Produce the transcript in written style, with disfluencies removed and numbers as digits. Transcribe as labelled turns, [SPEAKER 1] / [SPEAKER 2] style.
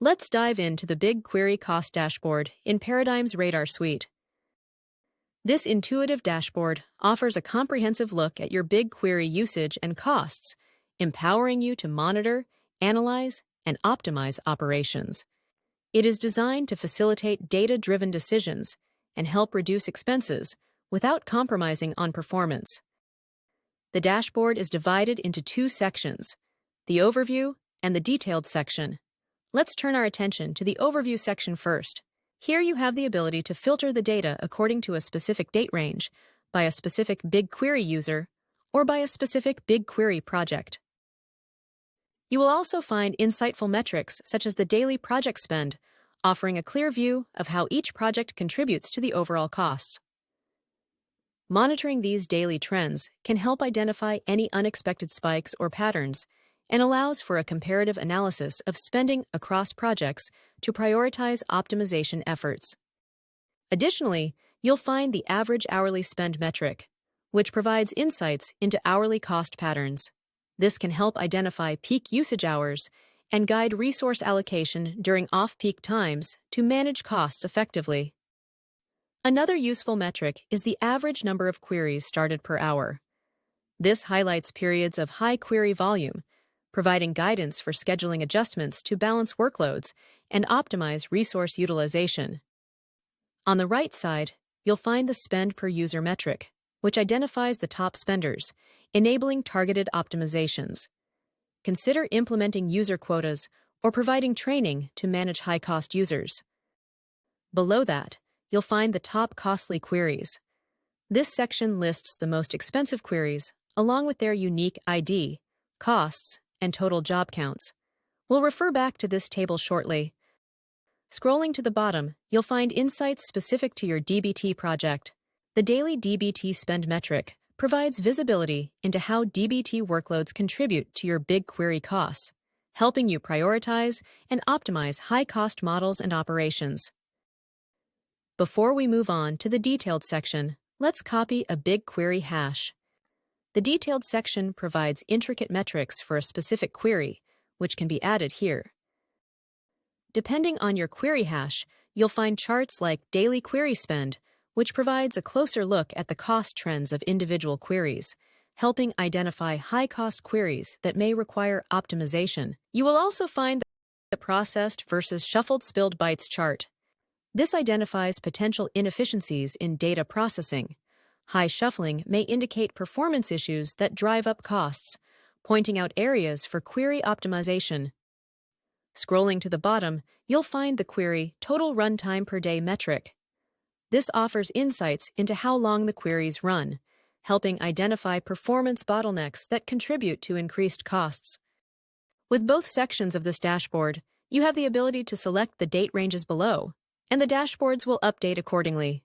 [SPEAKER 1] Let's dive into the BigQuery Cost Dashboard in Paradigm's Radar suite. This intuitive dashboard offers a comprehensive look at your BigQuery usage and costs, empowering you to monitor, analyze, and optimize operations. It is designed to facilitate data-driven decisions and help reduce expenses without compromising on performance. The dashboard is divided into two sections, the Overview and the Detailed section. Let's turn our attention to the Overview section first. Here you have the ability to filter the data according to a specific date range, by a specific BigQuery user, or by a specific BigQuery project. You will also find insightful metrics such as the daily project spend, offering a clear view of how each project contributes to the overall costs. Monitoring these daily trends can help identify any unexpected spikes or patterns, and allows for a comparative analysis of spending across projects to prioritize optimization efforts. Additionally, you'll find the average hourly spend metric, which provides insights into hourly cost patterns. This can help identify peak usage hours and guide resource allocation during off-peak times to manage costs effectively. Another useful metric is the average number of queries started per hour. This highlights periods of high query volume, providing guidance for scheduling adjustments to balance workloads and optimize resource utilization. On the right side, you'll find the spend per user metric, which identifies the top spenders, enabling targeted optimizations. Consider implementing user quotas or providing training to manage high-cost users. Below that, you'll find the top costly queries. This section lists the most expensive queries, along with their unique ID, costs, and total job counts. We'll refer back to this table shortly. Scrolling to the bottom, you'll find insights specific to your DBT project. The daily DBT spend metric provides visibility into how DBT workloads contribute to your BigQuery costs, helping you prioritize and optimize high-cost models and operations. Before we move on to the detailed section, let's copy a BigQuery hash. The detailed section provides intricate metrics for a specific query, which can be added here. Depending on your query hash, you'll find charts like daily query spend, which provides a closer look at the cost trends of individual queries, helping identify high-cost queries that may require optimization. You will also find the processed versus shuffled spilled bytes chart. This identifies potential inefficiencies in data processing. High shuffling may indicate performance issues that drive up costs, pointing out areas for query optimization. Scrolling to the bottom, you'll find the query total runtime per day metric. This offers insights into how long the queries run, helping identify performance bottlenecks that contribute to increased costs. With both sections of this dashboard, you have the ability to select the date ranges below, and the dashboards will update accordingly.